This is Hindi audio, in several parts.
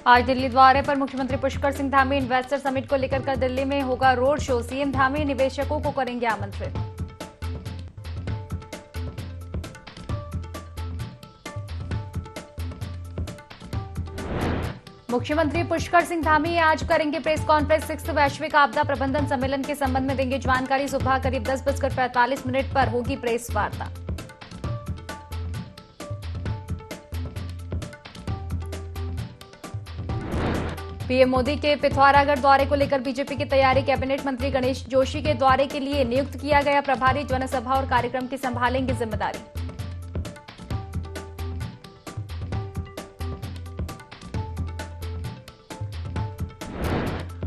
आज दिल्ली दौरे पर मुख्यमंत्री पुष्कर सिंह धामी इन्वेस्टर समिट को लेकर कल दिल्ली में होगा रोड शो। सीएम धामी निवेशकों को करेंगे आमंत्रित। मुख्यमंत्री पुष्कर सिंह धामी आज करेंगे प्रेस कॉन्फ्रेंस। 6th वैश्विक आपदा प्रबंधन सम्मेलन के संबंध में देंगे जानकारी। सुबह करीब 10:45 पर होगी प्रेस वार्ता। पीएम मोदी के पिथौरागढ़ दौरे को लेकर बीजेपी की तैयारी। कैबिनेट मंत्री गणेश जोशी के दौरे के लिए नियुक्त किया गया प्रभारी। जनसभा और कार्यक्रम की संभालेंगे जिम्मेदारी।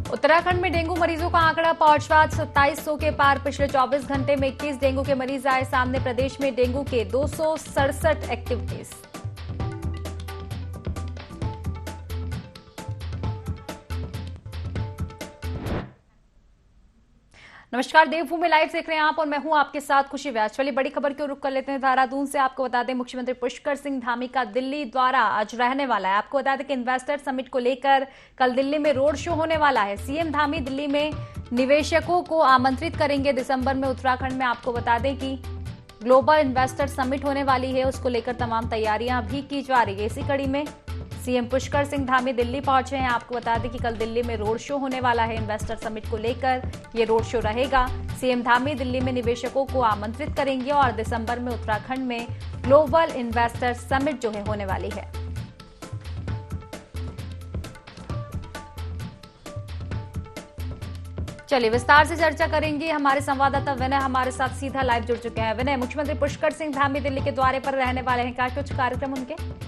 उत्तराखंड में डेंगू मरीजों का आंकड़ा पहुंचा 2700 के पार। पिछले 24 घंटे में 21 डेंगू के मरीज आए सामने। प्रदेश में डेंगू के 267 एक्टिव केस। नमस्कार, देवभूमि लाइव देख रहे हैं आप और मैं हूं आपके साथ खुशी व्यास। चलिए बड़ी खबर की ओर रुख कर लेते हैं देहरादून से। आपको बता दें मुख्यमंत्री पुष्कर सिंह धामी का दिल्ली दौरा आज रहने वाला है। आपको बता दें कि इन्वेस्टर समिट को लेकर कल दिल्ली में रोड शो होने वाला है। सीएम धामी दिल्ली में निवेशकों को आमंत्रित करेंगे। दिसंबर में उत्तराखंड में आपको बता दें कि ग्लोबल इन्वेस्टर समिट होने वाली है, उसको लेकर तमाम तैयारियां भी की जा रही है। इसी कड़ी में सीएम पुष्कर सिंह धामी दिल्ली पहुंचे हैं। आपको बता दें कि कल दिल्ली में रोड शो होने वाला है। इन्वेस्टर समिट को लेकर ये रोड शो रहेगा। सीएम धामी दिल्ली में निवेशकों को आमंत्रित करेंगे और दिसंबर में उत्तराखंड में ग्लोबल इन्वेस्टर समिट जो है होने वाली है। चलिए विस्तार से चर्चा करेंगे। हमारे संवाददाता विनय हमारे साथ सीधा लाइव जुड़ चुके हैं। विनय, मुख्यमंत्री पुष्कर सिंह धामी दिल्ली के दौरे पर रहने वाले हैं, क्या कुछ कार्यक्रम उनके?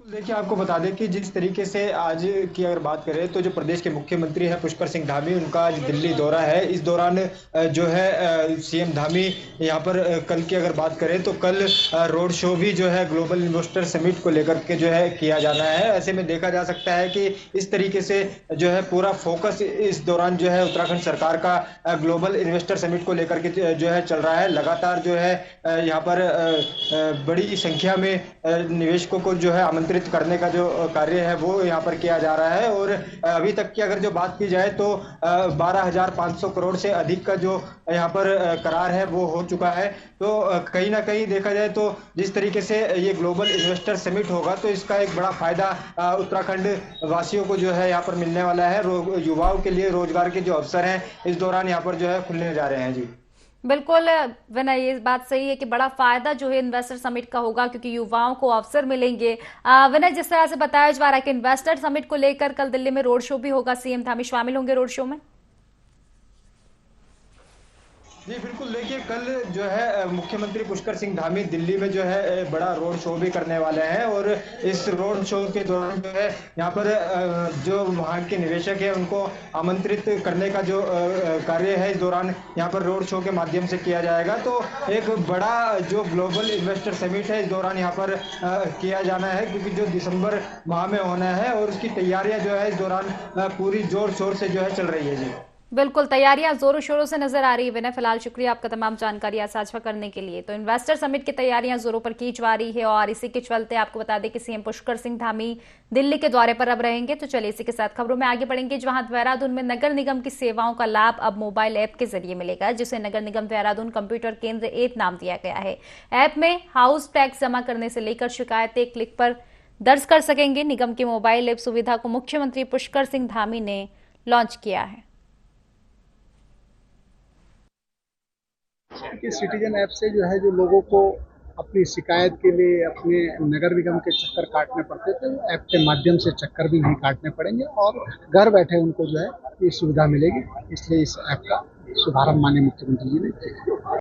देखिए, आपको बता दें कि जिस तरीके से आज की अगर बात करें तो जो प्रदेश के मुख्यमंत्री हैं पुष्कर सिंह धामी, उनका आज दिल्ली दौरा है। इस दौरान जो है सीएम धामी यहाँ पर कल की अगर बात करें तो कल रोड शो भी जो है ग्लोबल इन्वेस्टर समिट को लेकर के जो है किया जाना है। ऐसे में देखा जा सकता है कि इस तरीके से जो है पूरा फोकस इस दौरान जो है उत्तराखंड सरकार का ग्लोबल इन्वेस्टर समिट को लेकर के जो है चल रहा है। लगातार जो है यहाँ पर बड़ी संख्या में निवेशकों को जो है आमंत्रित करने का जो कार्य है वो यहाँ पर किया जा रहा है। और अभी तक की अगर जो बात की जाए तो 12,500 करोड़ से अधिक का जो यहाँ पर करार है वो हो चुका है। तो कहीं ना कहीं देखा जाए तो जिस तरीके से ये ग्लोबल इन्वेस्टर समिट होगा तो इसका एक बड़ा फायदा उत्तराखंड वासियों को जो है यहाँ पर मिलने वाला है। युवाओं के लिए रोजगार के जो अवसर हैं इस दौरान यहाँ पर जो है खुलने जा रहे हैं। जी बिल्कुल विनय, ये बात सही है कि बड़ा फायदा जो है इन्वेस्टर समिट का होगा क्योंकि युवाओं को अवसर मिलेंगे। विनय, जिस तरह से बताया जा रहा है कि इन्वेस्टर समिट को लेकर कल दिल्ली में रोड शो भी होगा, सीएम धामी शामिल होंगे रोड शो में। जी बिल्कुल, देखिए कल जो है मुख्यमंत्री पुष्कर सिंह धामी दिल्ली में जो है बड़ा रोड शो भी करने वाले हैं। और इस रोड शो के दौरान जो है यहाँ पर जो वहाँ के निवेशक है उनको आमंत्रित करने का जो कार्य है इस दौरान यहाँ पर रोड शो के माध्यम से किया जाएगा। तो एक बड़ा जो ग्लोबल इन्वेस्टर समिट है इस दौरान यहाँ पर किया जाना है क्योंकि जो दिसंबर माह में होना है और उसकी तैयारियां जो है इस दौरान पूरी जोर शोर से जो है चल रही है। जी बिल्कुल, तैयारियां जोरों शोरों से नजर आ रही है। विनय, फिलहाल शुक्रिया आपका तमाम जानकारियां साझा करने के लिए। तो इन्वेस्टर समिट की तैयारियां जोरों पर की जा रही है और इसी के चलते आपको बता दें कि सीएम पुष्कर सिंह धामी दिल्ली के दौरे पर अब रहेंगे। तो चलिए इसी के साथ खबरों में आगे बढ़ेंगे, जहां देहरादून में नगर निगम की सेवाओं का लाभ अब मोबाइल ऐप के जरिए मिलेगा, जिसे नगर निगम देहरादून कंप्यूटर केंद्र 1 नाम दिया गया है। ऐप में हाउस टैक्स जमा करने से लेकर शिकायतें क्लिक पर दर्ज कर सकेंगे। निगम की मोबाइल ऐप सुविधा को मुख्यमंत्री पुष्कर सिंह धामी ने लॉन्च किया है। कि सिटीजन ऐप से जो है जो लोगों को अपनी शिकायत के लिए अपने नगर निगम के चक्कर काटने पड़ते थे, ऐप के माध्यम से चक्कर भी नहीं काटने पड़ेंगे और घर बैठे उनको जो है ये सुविधा मिलेगी। इसलिए इस ऐप का शुभारंभ माननीय मुख्यमंत्री जी ने किया।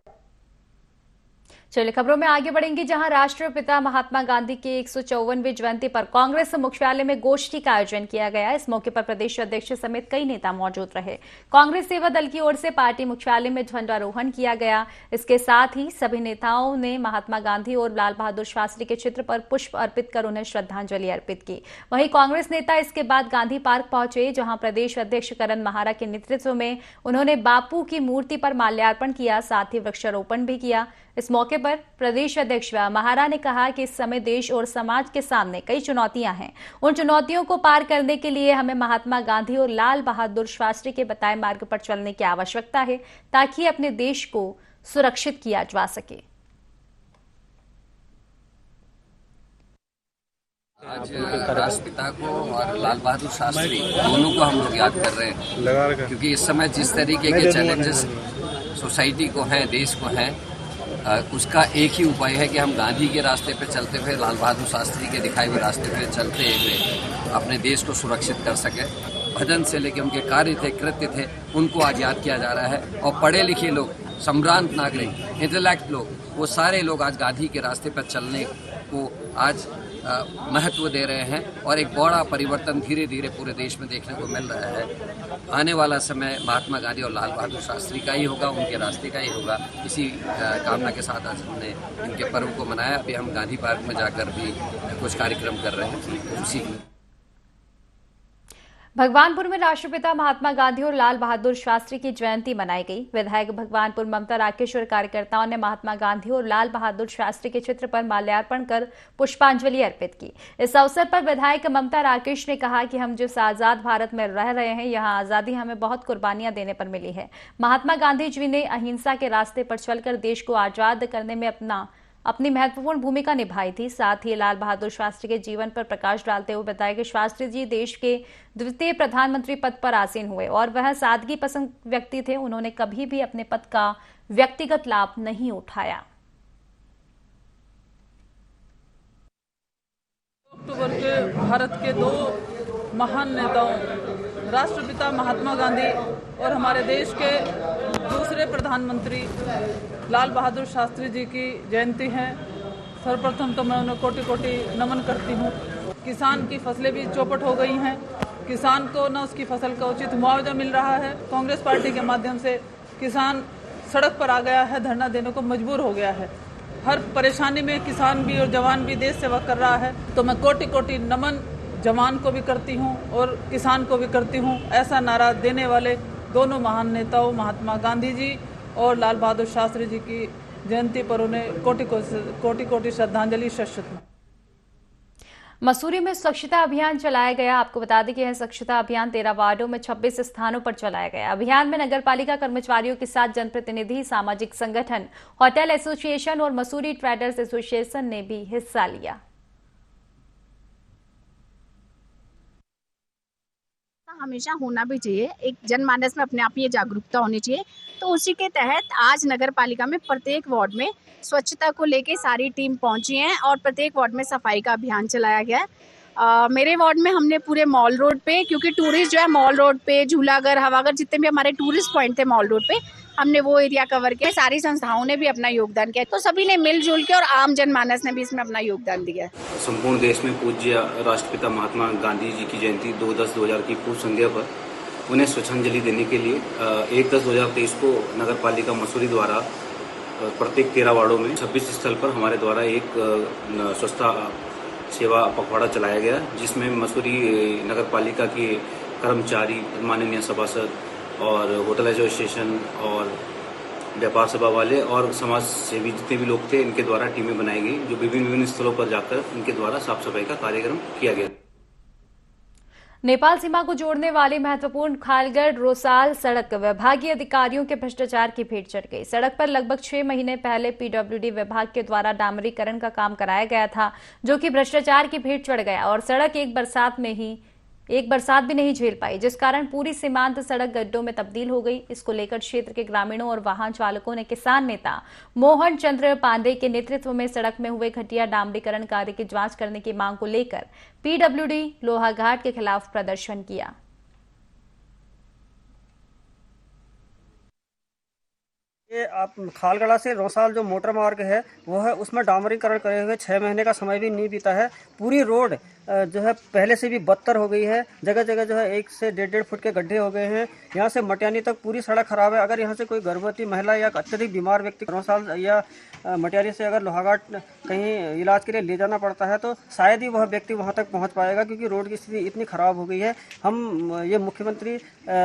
चलिए खबरों में आगे बढ़ेंगे, जहां राष्ट्रपिता महात्मा गांधी की 154वीं जयंती पर कांग्रेस मुख्यालय में गोष्ठी का आयोजन किया गया। इस मौके पर प्रदेश अध्यक्ष समेत कई नेता मौजूद रहे। कांग्रेस सेवा दल की ओर से पार्टी मुख्यालय में झंडारोहण किया गया। इसके साथ ही सभी नेताओं ने महात्मा गांधी और लाल बहादुर शास्त्री के चित्र पर पुष्प अर्पित कर उन्हें श्रद्धांजलि अर्पित की। वहीं कांग्रेस नेता इसके बाद गांधी पार्क पहुंचे, जहां प्रदेश अध्यक्ष करण महारा के नेतृत्व में उन्होंने बापू की मूर्ति पर माल्यार्पण किया, साथ ही वृक्षारोपण भी किया। इस मौके पर प्रदेश अध्यक्ष महारा ने कहा कि इस समय देश और समाज के सामने कई चुनौतियां हैं। उन चुनौतियों को पार करने के लिए हमें महात्मा गांधी और लाल बहादुर शास्त्री के बताए मार्ग पर चलने की आवश्यकता है ताकि अपने देश को सुरक्षित किया जा सके। आज राष्ट्रपिता को और लाल बहादुर शास्त्री दोनों को हम लोग याद कर रहे हैं, क्योंकि इस समय जिस तरीके के चैलेंजेस सोसाइटी को हैं, देश को हैं, उसका एक ही उपाय है कि हम गांधी के रास्ते पे चलते हुए, लाल बहादुर शास्त्री के दिखाए हुए रास्ते पे चलते हुए अपने देश को सुरक्षित कर सके। भजन से लेके उनके कार्य थे, कृत्य थे, उनको आज याद किया जा रहा है। और पढ़े लिखे लोग, संभ्रांत नागरिक, इंटेलेक्ट लोग, वो सारे लोग आज गांधी के रास्ते पर चलने को आज महत्व दे रहे हैं और एक बड़ा परिवर्तन धीरे धीरे पूरे देश में देखने को मिल रहा है। आने वाला समय महात्मा गांधी और लाल बहादुर शास्त्री का ही होगा, उनके रास्ते का ही होगा। इसी कामना के साथ आज हमने इनके पर्व को मनाया। अभी हम गांधी पार्क में जाकर भी कुछ कार्यक्रम कर रहे हैं उसी। भगवानपुर में राष्ट्रपिता महात्मा गांधी और लाल बहादुर शास्त्री की जयंती मनाई गई। विधायक भगवानपुर ममता राकेश और कार्यकर्ताओं ने महात्मा गांधी और लाल बहादुर शास्त्री के चित्र पर माल्यार्पण कर पुष्पांजलि अर्पित की। इस अवसर पर विधायक ममता राकेश ने कहा कि हम जिस आजाद भारत में रह रहे हैं, यहाँ आजादी हमें बहुत कुर्बानियां देने पर मिली है। महात्मा गांधी जी ने अहिंसा के रास्ते पर चलकर देश को आजाद करने में अपनी महत्वपूर्ण भूमिका निभाई थी। साथ ही लाल बहादुर शास्त्री के जीवन पर प्रकाश डालते हुए बताया कि शास्त्री जी देश के द्वितीय प्रधानमंत्री पद पर आसीन हुए और वह सादगी पसंद व्यक्ति थे। उन्होंने कभी भी अपने पद का व्यक्तिगत लाभ नहीं उठाया। अक्टूबर के भारत के दो महान नेताओं, राष्ट्रपिता महात्मा गांधी और हमारे देश के दूसरे प्रधानमंत्री लाल बहादुर शास्त्री जी की जयंती है। सर्वप्रथम तो मैं उन्हें कोटि कोटि नमन करती हूँ। किसान की फसलें भी चौपट हो गई हैं, किसान को न उसकी फसल का उचित मुआवजा मिल रहा है। कांग्रेस पार्टी के माध्यम से किसान सड़क पर आ गया है, धरना देने को मजबूर हो गया है। हर परेशानी में किसान भी और जवान भी देश सेवा कर रहा है। तो मैं कोटि कोटि नमन जवान को भी करती हूँ और किसान को भी करती हूँ। ऐसा नारा देने वाले दोनों महान नेताओं महात्मा गांधी जी और लाल बहादुर शास्त्री जी की जयंती पर उन्हें कोटि कोटि श्रद्धांजलि शत। मसूरी में स्वच्छता अभियान चलाया गया। आपको बता दें कि यह स्वच्छता अभियान 13 वार्डों में 26 स्थानों पर चलाया गया। अभियान में नगरपालिका कर्मचारियों के साथ जनप्रतिनिधि, सामाजिक संगठन, होटल एसोसिएशन और मसूरी ट्रेडर्स एसोसिएशन ने भी हिस्सा लिया। हमेशा होना भी चाहिए, एक जनमानस में अपने आप ये जागरूकता होनी चाहिए। तो उसी के तहत आज नगर पालिका में प्रत्येक वार्ड में स्वच्छता को लेके सारी टीम पहुंची है और प्रत्येक वार्ड में सफाई का अभियान चलाया गया है। मेरे वार्ड में हमने पूरे मॉल रोड पे, क्योंकि टूरिस्ट जो है मॉल रोड पे, झूलाघर, हवाघर, जितने भी हमारे टूरिस्ट पॉइंट थे मॉल रोड पे, हमने वो एरिया कवर किया। सारी संस्थाओं ने भी अपना योगदान किया, तो सभी ने मिलजुल के और आम जनमानस ने भी इसमें अपना योगदान दिया। संपूर्ण देश में पूज्य राष्ट्रपिता महात्मा गांधी जी की जयंती 2/10/2000 की पूर्व संध्या पर उन्हें श्रद्धांजलि देने के लिए 1/10/2023 को नगर पालिका मसूरी द्वारा प्रत्येक 13 वार्डों में 26 स्थल पर हमारे द्वारा एक स्वच्छता सेवा पखवाड़ा चलाया गया, जिसमें मसूरी नगर पालिका के कर्मचारी, माननीय सभासद और होटल एसोसिएशन और व्यापार सभा वाले और समाज सेवी जितने भी लोग थे, इनके द्वारा टीमें बनाई गई, जो विभिन्न स्थलों पर जाकर इनके द्वारा साफ सफाई का कार्यक्रम किया गया। नेपाल सीमा को जोड़ने वाली महत्वपूर्ण खालगढ़ रोसाल सड़क विभागीय अधिकारियों के भ्रष्टाचार की भेंट चढ़ गई। सड़क पर लगभग 6 महीने पहले पीडब्ल्यूडी विभाग के द्वारा डामरीकरण का काम कराया गया था, जो कि भ्रष्टाचार की भेंट चढ़ गया और सड़क एक बरसात भी नहीं झेल पाई, जिस कारण पूरी सीमांत सड़क गड्ढों में तब्दील हो गई। इसको लेकर क्षेत्र के ग्रामीणों और वाहन चालकों ने किसान नेता मोहन चंद्र पांडे के नेतृत्व में सड़क में हुए घटिया डामरीकरण कार्य की जांच करने की मांग को लेकर पीडब्ल्यूडी लोहाघाट के खिलाफ प्रदर्शन किया। ये आप खालगढ़ा से रोसाल जो मोटर मार्ग है वो है, उसमें डामरीकरण करे हुए 6 महीने का समय भी नहीं बीता है। पूरी रोड जो है पहले से भी बदतर हो गई है। जगह जगह जो है 1 से 1.5 फुट के गड्ढे हो गए हैं। यहाँ से मटियानी तक पूरी सड़क खराब है। अगर यहाँ से कोई गर्भवती महिला या अत्यधिक बीमार व्यक्ति रोसाल या मटियानी से अगर लोहाघाट कहीं इलाज के लिए ले जाना पड़ता है तो शायद ही वह व्यक्ति वहाँ तक पहुँच पाएगा, क्योंकि रोड की स्थिति इतनी खराब हो गई है। हम ये मुख्यमंत्री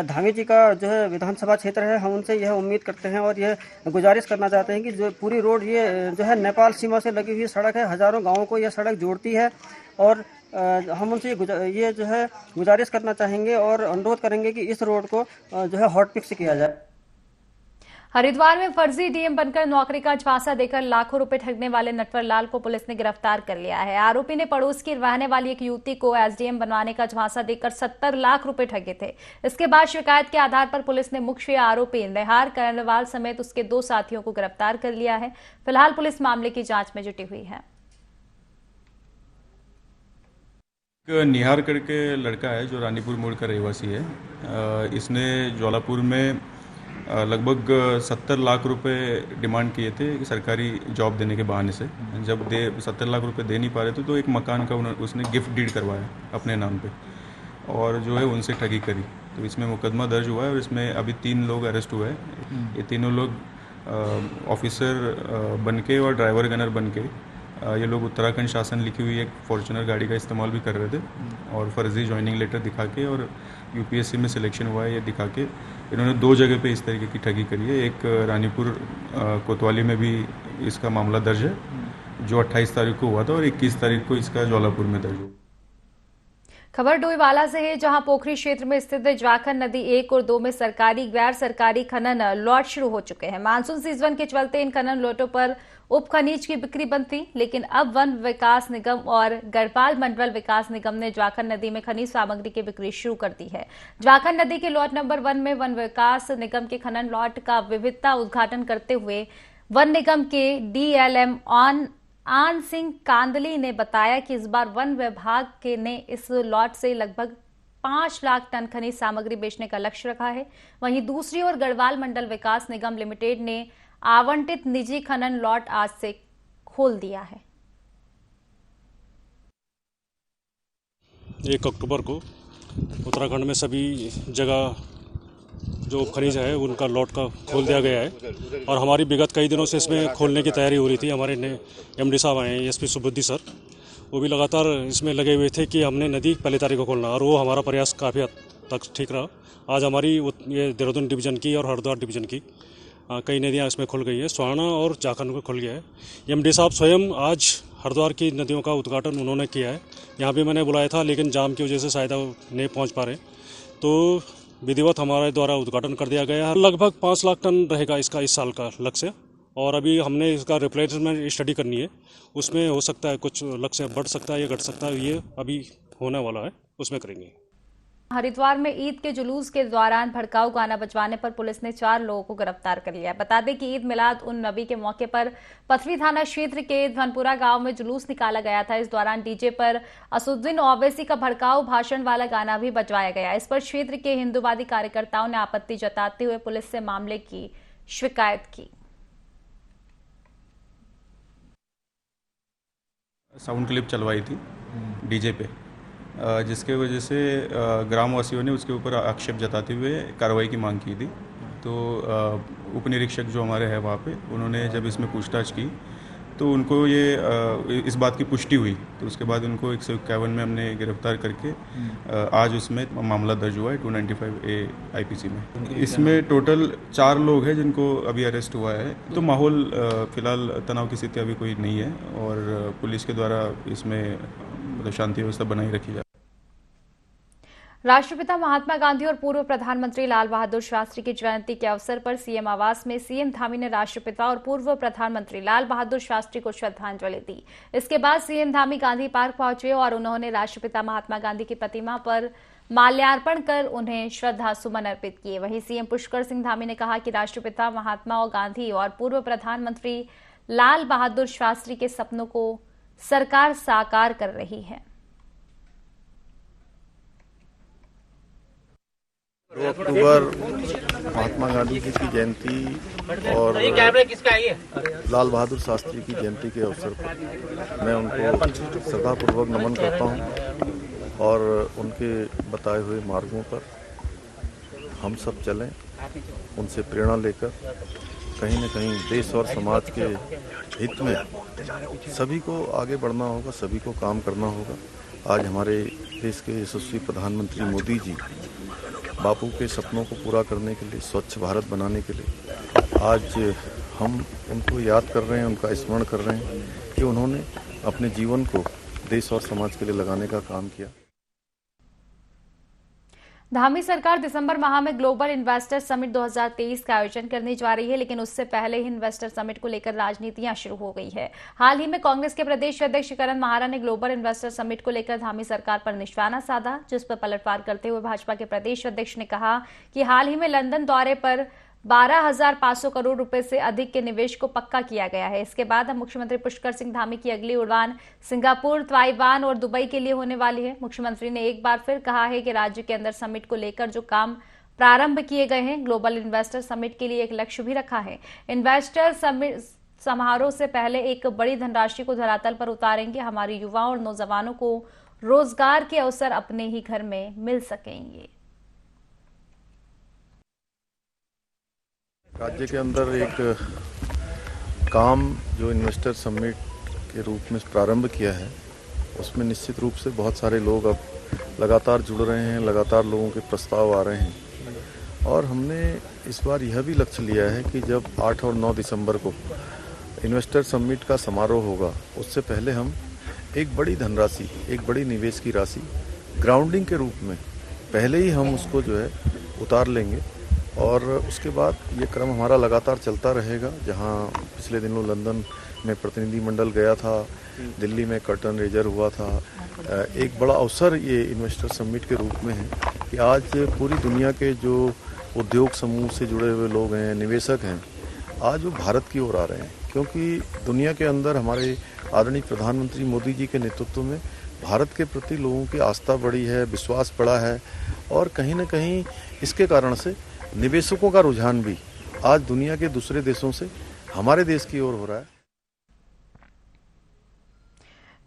धामी जी का जो है विधानसभा क्षेत्र है, हम उनसे यह उम्मीद करते हैं और यह गुजारिश करना चाहते हैं कि जो पूरी रोड ये जो है नेपाल सीमा से लगी हुई सड़क है, हज़ारों गाँवों को यह सड़क जोड़ती है और हम उनसे ये जो है गुजारिश करना चाहेंगे और अनुरोध करेंगे कि इस रोड को जो है हॉट फिक्स किया जाए। हरिद्वार में फर्जी डीएम बनकर नौकरी का झांसा देकर लाखों रुपए ठगने वाले नटवर लाल को पुलिस ने गिरफ्तार कर लिया है। आरोपी ने पड़ोस की रहने वाली एक युवती को एसडीएम बनवाने का झांसा देकर 70 लाख रुपए ठगे थे। इसके बाद शिकायत के आधार पर पुलिस ने मुख्य आरोपी निहार करनवाल समेत उसके 2 साथियों को गिरफ्तार कर लिया है। फिलहाल पुलिस मामले की जांच में जुटी हुई है। निहार करके लड़का है जो रानीपुर मोड़ का रहवासी है। इसने ज्वालापुर में लगभग 70 लाख रुपए डिमांड किए थे सरकारी जॉब देने के बहाने से। जब 70 लाख रुपए दे नहीं पा रहे थे तो एक मकान का उसने गिफ्ट डीड करवाया अपने नाम पे और जो है उनसे ठगी करी। तो इसमें मुकदमा दर्ज हुआ है और इसमें अभी 3 लोग अरेस्ट हुए हैं। ये तीनों लोग ऑफिसर बनके और ड्राइवर गनर बनके ये लोग उत्तराखंड शासन लिखी हुई एक फॉर्च्यूनर गाड़ी का इस्तेमाल भी कर रहे थे और फर्जी ज्वाइनिंग लेटर दिखा के और यूपीएससी में सिलेक्शन हुआ है ये दिखा के इन्होंने 2 जगह पे इस तरीके की ठगी करी है। एक रानीपुर कोतवाली में भी इसका मामला दर्ज है जो 28 तारीख को हुआ था और 21 तारीख को इसका ज्वालापुर में दर्ज हुआ। खबर डोईवाला से है, जहां पोखरी क्षेत्र में स्थित ज्वाखन नदी 1 और 2 में सरकारी गैर सरकारी खनन लॉट शुरू हो चुके हैं। मानसून सीजन के चलते इन खनन लॉटों पर उप खनिज की बिक्री बंद थी, लेकिन अब वन विकास निगम और गढ़पाल मंडल विकास निगम ने ज्वाखन नदी में खनिज सामग्री की बिक्री शुरू कर दी है। ज्वाखन नदी के लॉट नंबर 1 में वन विकास निगम के खनन लॉट का विविधता उद्घाटन करते हुए वन निगम के डीएलएम आन सिंह कांदली ने बताया कि इस बार वन विभाग ने इस लॉट से लगभग 5 लाख टन खनिज सामग्री बेचने का लक्ष्य रखा है। वहीं दूसरी ओर गढ़वाल मंडल विकास निगम लिमिटेड ने आवंटित निजी खनन लॉट आज से खोल दिया है। 1 अक्टूबर को उत्तराखंड में सभी जगह जो खनिज है उनका लॉट का खोल दिया गया है और हमारी विगत कई दिनों से इसमें खोलने की तैयारी हो रही थी। हमारे एमडी साहब आए हैं एसपी सुबुद्धि सर, वो भी लगातार इसमें लगे हुए थे कि हमने नदी पहली तारीख को खोलना और वो हमारा प्रयास काफ़ी हद तक ठीक रहा। आज हमारी ये देहरादून डिवीज़न की और हरिद्वार डिवीज़न की कई नदियाँ इसमें खुल गई है। स्वाना और जाखन को खुल गया है। एमडी साहब स्वयं आज हरिद्वार की नदियों का उद्घाटन उन्होंने किया है। यहाँ भी मैंने बुलाया था लेकिन जाम की वजह से शायद नहीं पहुँच पा रहे, तो विधिवत हमारे द्वारा उद्घाटन कर दिया गया है। लगभग 5 लाख टन रहेगा इसका इस साल का लक्ष्य और अभी हमने इसका रिप्लेसमेंट स्टडी करनी है। उसमें हो सकता है कुछ लक्ष्य बढ़ सकता है या घट सकता है, ये अभी होने वाला है, उसमें करेंगे। हरिद्वार में ईद के जुलूस के दौरान भड़काऊ गाना बजवाने पर पुलिस ने 4 लोगों को गिरफ्तार कर लिया। बता दें कि ईद मिलाद उन नबी के मौके पर पथरी थाना क्षेत्र के धनपुरा गांव में जुलूस निकाला गया था। इस दौरान डीजे पर असुद्दीन ओवैसी का भड़काऊ भाषण वाला गाना भी बजवाया गया। इस पर क्षेत्र के हिंदूवादी कार्यकर्ताओं ने आपत्ति जताते हुए पुलिस से मामले की शिकायत की। साउंड क्लिप चलवाई थी डीजे पे, जिसके वजह से ग्रामवासियों ने उसके ऊपर आक्षेप जताते हुए कार्रवाई की मांग की थी। तो उप निरीक्षक जो हमारे हैं वहाँ पे, उन्होंने जब इसमें पूछताछ की तो उनको ये इस बात की पुष्टि हुई, तो उसके बाद उनको 151 में हमने गिरफ्तार करके आज उसमें मामला दर्ज हुआ है 295A IPC में। इसमें टोटल 4 लोग हैं जिनको अभी अरेस्ट हुआ है। तो माहौल फिलहाल तनाव की स्थिति अभी कोई नहीं है और पुलिस के द्वारा इसमें मतलब शांति व्यवस्था बनाई रखी जाए। राष्ट्रपिता महात्मा गांधी और पूर्व प्रधानमंत्री लाल बहादुर शास्त्री की जयंती के अवसर पर सीएम आवास में सीएम धामी ने राष्ट्रपिता और पूर्व प्रधानमंत्री लाल बहादुर शास्त्री को श्रद्धांजलि दी। इसके बाद सीएम धामी गांधी पार्क पहुंचे और उन्होंने राष्ट्रपिता महात्मा गांधी की प्रतिमा पर माल्यार्पण कर उन्हें श्रद्धा सुमन अर्पित किए। वहीं सीएम पुष्कर सिंह धामी ने कहा कि राष्ट्रपिता महात्मा गांधी और पूर्व प्रधानमंत्री लाल बहादुर शास्त्री के सपनों को सरकार साकार कर रही है। 2 अक्टूबर महात्मा गांधी जी की जयंती और लाल बहादुर शास्त्री की जयंती के अवसर पर मैं उनको श्रद्धापूर्वक नमन करता हूं और उनके बताए हुए मार्गों पर हम सब चलें, उनसे प्रेरणा लेकर कहीं न कहीं देश और समाज के हित में सभी को आगे बढ़ना होगा, सभी को काम करना होगा। आज हमारे देश के यशस्वी प्रधानमंत्री मोदी जी बापू के सपनों को पूरा करने के लिए, स्वच्छ भारत बनाने के लिए आज हम उनको याद कर रहे हैं, उनका स्मरण कर रहे हैं कि उन्होंने अपने जीवन को देश और समाज के लिए लगाने का काम किया। धामी सरकार दिसंबर माह में ग्लोबल इन्वेस्टर समिट 2023 का आयोजन करने जा रही है, लेकिन उससे पहले ही इन्वेस्टर समिट को लेकर राजनीतियां शुरू हो गई है। हाल ही में कांग्रेस के प्रदेश अध्यक्ष करण माहारा ने ग्लोबल इन्वेस्टर समिट को लेकर धामी सरकार पर निशाना साधा, जिस पर पलटवार करते हुए भाजपा के प्रदेश अध्यक्ष ने कहा कि हाल ही में लंदन दौरे पर 12,500 करोड़ रुपए से अधिक के निवेश को पक्का किया गया है। इसके बाद अब मुख्यमंत्री पुष्कर सिंह धामी की अगली उड़ान सिंगापुर, ताइवान और दुबई के लिए होने वाली है। मुख्यमंत्री ने एक बार फिर कहा है कि राज्य के अंदर समिट को लेकर जो काम प्रारंभ किए गए हैं, ग्लोबल इन्वेस्टर समिट के लिए एक लक्ष्य भी रखा है। इन्वेस्टर समिट समारोह से पहले एक बड़ी धनराशि को धरातल पर उतारेंगे। हमारे युवाओं और नौजवानों को रोजगार के अवसर अपने ही घर में मिल सकेंगे। राज्य के अंदर एक काम जो इन्वेस्टर समिट के रूप में प्रारंभ किया है, उसमें निश्चित रूप से बहुत सारे लोग अब लगातार जुड़ रहे हैं, लगातार लोगों के प्रस्ताव आ रहे हैं और हमने इस बार यह भी लक्ष्य लिया है कि जब 8 और 9 दिसंबर को इन्वेस्टर समिट का समारोह होगा, उससे पहले हम एक बड़ी धनराशि, एक बड़ी निवेश की राशि ग्राउंडिंग के रूप में पहले ही हम उसको जो है उतार लेंगे और उसके बाद ये क्रम हमारा लगातार चलता रहेगा। जहां पिछले दिनों लंदन में प्रतिनिधिमंडल गया था, दिल्ली में कर्टन रेजर हुआ था, एक बड़ा अवसर ये इन्वेस्टर समिट के रूप में है कि आज पूरी दुनिया के जो उद्योग समूह से जुड़े हुए लोग हैं, निवेशक हैं, आज वो भारत की ओर आ रहे हैं, क्योंकि दुनिया के अंदर हमारे आदरणीय प्रधानमंत्री मोदी जी के नेतृत्व में भारत के प्रति लोगों की आस्था बढ़ी है, विश्वास बढ़ा है और कहीं न कहीं इसके कारण से निवेशकों का रुझान भी आज दुनिया के दूसरे देशों से हमारे देश की ओर हो रहा है।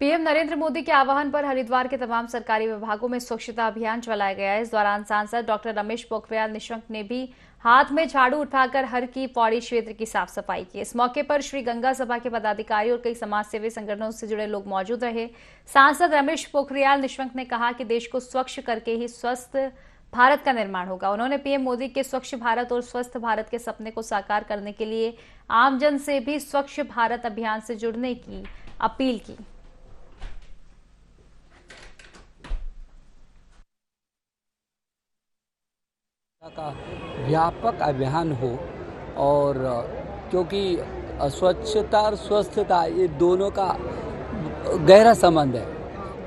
पीएम नरेंद्र मोदी के आह्वान पर हरिद्वार के तमाम सरकारी विभागों में स्वच्छता अभियान चलाया गया है। इस दौरान सांसद डॉक्टर रमेश पोखरियाल निशंक ने भी हाथ में झाड़ू उठाकर हर की पौड़ी क्षेत्र की साफ सफाई की। इस मौके पर श्री गंगा सभा के पदाधिकारी और कई समाजसेवी संगठनों से जुड़े लोग मौजूद रहे। सांसद रमेश पोखरियाल निशंक ने कहा कि देश को स्वच्छ करके ही स्वस्थ भारत का निर्माण होगा। उन्होंने पीएम मोदी के स्वच्छ भारत और स्वस्थ भारत के सपने को साकार करने के लिए आमजन से भी स्वच्छ भारत अभियान से जुड़ने की अपील की। का व्यापक अभियान हो और क्योंकि स्वच्छता और स्वस्थता ये दोनों का गहरा संबंध है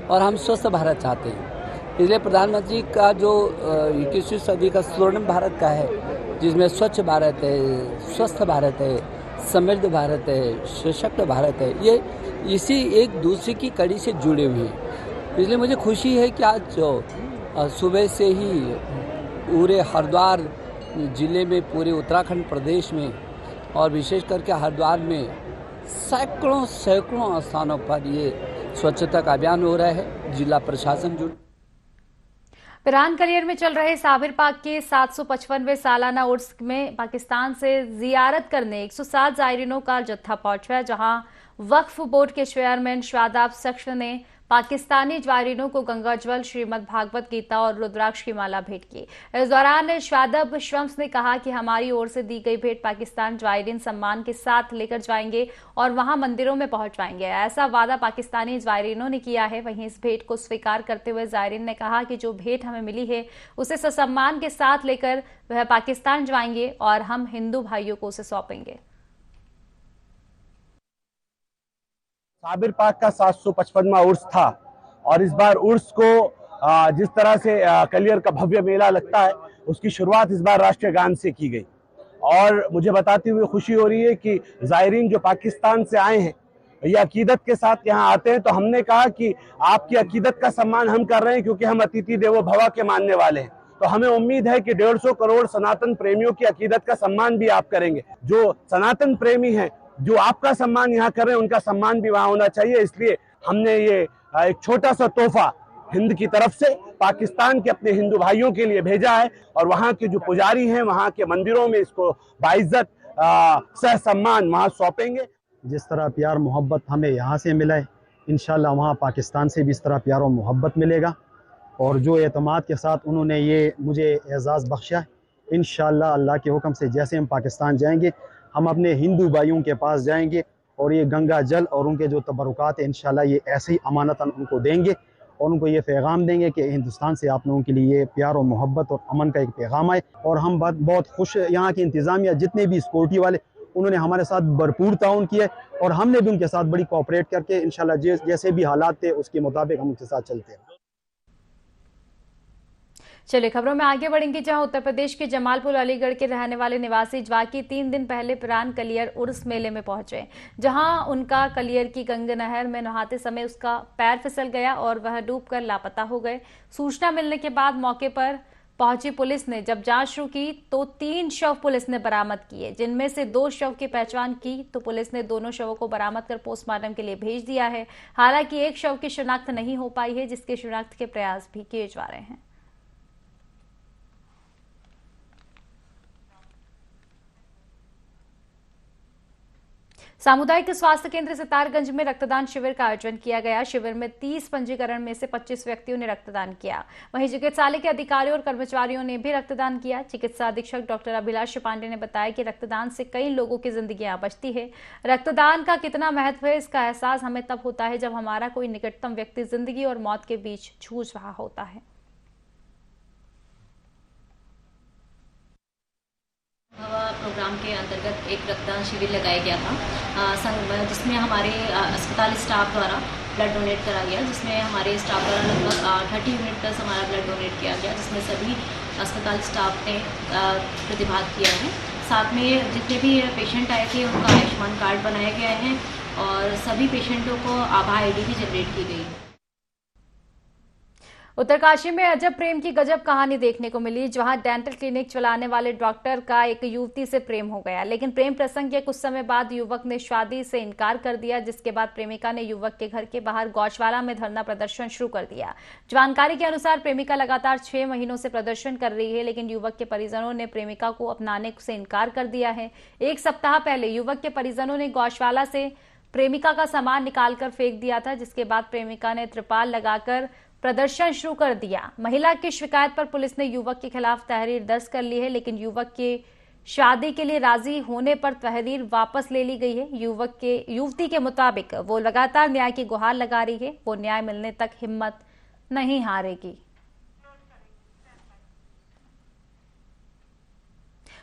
और हम स्वस्थ भारत चाहते हैं। इसलिए प्रधानमंत्री का जो 21वीं सदी का स्वर्णिम भारत का है, जिसमें स्वच्छ भारत है, स्वस्थ भारत है, समृद्ध भारत है, सशक्त भारत है, ये इसी एक दूसरे की कड़ी से जुड़े हुए हैं। इसलिए मुझे खुशी है कि आज सुबह से ही पूरे हरिद्वार जिले में, पूरे उत्तराखंड प्रदेश में और विशेष करके हरिद्वार में सैकड़ों स्थानों पर ये स्वच्छता का अभियान हो रहा है। जिला प्रशासन जुड़ पिरान कलियर में चल रहे साबिर पाक के 755वें सालाना उर्स में पाकिस्तान से जियारत करने 107 जायरीनों का जत्था पहुंचा है, जहां वक्फ बोर्ड के चेयरमैन शादाब सक्श ने पाकिस्तानी जायरीनों को गंगाजल, श्रीमद् भागवत गीता और रुद्राक्ष की माला भेंट की। इस दौरान शादाब शम्स ने कहा कि हमारी ओर से दी गई भेंट पाकिस्तान जायरीन सम्मान के साथ लेकर जाएंगे और वहां मंदिरों में पहुंचवाएंगे। ऐसा वादा पाकिस्तानी जायरीनों ने किया है। वहीं इस भेंट को स्वीकार करते हुए जायरीन ने कहा कि जो भेंट हमें मिली है उसे ससम्मान के साथ लेकर वह पाकिस्तान जाएंगे और हम हिंदू भाइयों को उसे सौंपेंगे। साबिर पाक का 755वां उर्स था और इस बार उर्स को जिस तरह से कलियर का भव्य मेला लगता है, उसकी शुरुआत इस बार राष्ट्रीय गान से की गई और मुझे बताते हुए खुशी हो रही है कि ज़ायरीन जो पाकिस्तान से आए हैं ये अकीदत के साथ यहाँ आते हैं। तो हमने कहा कि आपकी अकीदत का सम्मान हम कर रहे हैं क्योंकि हम अतिथि देवो भव के मानने वाले हैं। तो हमें उम्मीद है कि 150 करोड़ सनातन प्रेमियों की अकीदत का सम्मान भी आप करेंगे। जो सनातन प्रेमी हैं, जो आपका सम्मान यहाँ कर रहे हैं, उनका सम्मान भी वहाँ होना चाहिए। इसलिए हमने ये एक छोटा सा तोहफा हिंद की तरफ से पाकिस्तान के अपने हिंदू भाइयों के लिए भेजा है और वहाँ के जो पुजारी हैं, वहाँ के मंदिरों में इसको बाइज्जत सह सम्मान वहाँ सौंपेंगे। जिस तरह प्यार मोहब्बत हमें यहाँ से मिला है, इंशाल्लाह वहाँ पाकिस्तान से भी इस तरह प्यार और मोहब्बत मिलेगा। और जो एतमाद के साथ उन्होंने ये मुझे एजाज़ बख्शा है, इंशाल्लाह अल्लाह के हुक्म से जैसे हम पाकिस्तान जाएंगे हम अपने हिंदू भाइयों के पास जाएंगे और ये गंगा जल और उनके जो तबरुकात है इंशाल्लाह ये ऐसे ही अमानतन उनको देंगे और उनको ये पैगाम देंगे कि हिंदुस्तान से आप लोगों के लिए प्यार और मोहब्बत और अमन का एक पैगाम आए। और हम बहुत खुश, यहाँ की इंतज़ामिया जितने भी सिक्योरिटी वाले उन्होंने हमारे साथ भरपूर ताउन किया और हमने भी उनके साथ बड़ी कोऑपरेट करके इंशाल्लाह जैसे भी हालात थे उसके मुताबिक हम उनके साथ चलते हैं। चलिए खबरों में आगे बढ़ेंगे, जहां उत्तर प्रदेश के जमालपुर अलीगढ़ के रहने वाले निवासी ज्वाकी 3 दिन पहले पिरान कलियर उर्स मेले में पहुंचे, जहां उनका कलियर की गंगा नहर में नहाते समय उसका पैर फिसल गया और वह डूबकर लापता हो गए। सूचना मिलने के बाद मौके पर पहुंची पुलिस ने जब जांच शुरू की तो 3 शव पुलिस ने बरामद किए, जिनमें से 2 शव की पहचान की तो पुलिस ने दोनों शवों को बरामद कर पोस्टमार्टम के लिए भेज दिया है। हालांकि एक शव की शिनाख्त नहीं हो पाई है, जिसके शिनाख्त के प्रयास भी किए जा रहे हैं। सामुदायिक स्वास्थ्य केंद्र सितारगंज में रक्तदान शिविर का आयोजन किया गया। शिविर में 30 पंजीकरण में से 25 व्यक्तियों ने रक्तदान किया। वहीं चिकित्सालय के अधिकारियों और कर्मचारियों ने भी रक्तदान किया। चिकित्सा अधीक्षक डॉक्टर अभिलाष पांडे ने बताया कि रक्तदान से कई लोगों की जिंदगियां बचती है। रक्तदान का कितना महत्व है इसका एहसास हमें तब होता है जब हमारा कोई निकटतम व्यक्ति जिंदगी और मौत के बीच जूझ रहा होता है। प्रोग्राम के अंतर्गत एक रक्तदान शिविर लगाया गया था, जिसमें हमारे अस्पताल स्टाफ द्वारा ब्लड डोनेट करा गया, जिसमें हमारे स्टाफ द्वारा लगभग 30 यूनिट तक हमारा ब्लड डोनेट किया गया, जिसमें सभी अस्पताल स्टाफ ने प्रतिभाग किया है। साथ में जितने भी पेशेंट आए थे उनका आयुष्मान कार्ड बनाया गया है और सभी पेशेंटों को आभा आईडी भी जनरेट की गई है। उत्तरकाशी में अजब प्रेम की गजब कहानी देखने को मिली, जहां डेंटल क्लिनिक चलाने वाले डॉक्टर का एक युवती से प्रेम हो गया, लेकिन प्रेम प्रसंग के कुछ समय बाद युवक ने शादी से इनकार कर दिया, जिसके बाद प्रेमिका ने युवक के घर के बाहर गौशाला में धरना प्रदर्शन शुरू कर दिया। जानकारी के अनुसार प्रेमिका लगातार 6 महीनों से प्रदर्शन कर रही है, लेकिन युवक के परिजनों ने प्रेमिका को अपनाने से इनकार कर दिया है। 1 सप्ताह पहले युवक के परिजनों ने गौशाला से प्रेमिका का सामान निकालकर फेंक दिया था, जिसके बाद प्रेमिका ने त्रिपाल लगाकर प्रदर्शन शुरू कर दिया। महिला की शिकायत पर पुलिस ने युवक के खिलाफ तहरीर दर्ज कर ली है, लेकिन युवक के शादी के लिए राजी होने पर तहरीर वापस ले ली गई है। युवती के मुताबिक वो लगातार न्याय की गुहार लगा रही है, वो न्याय मिलने तक हिम्मत नहीं हारेगी।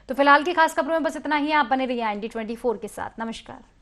तो फिलहाल की खास खबरों में बस इतना ही। आप बने रहिए IND24 के साथ। नमस्कार।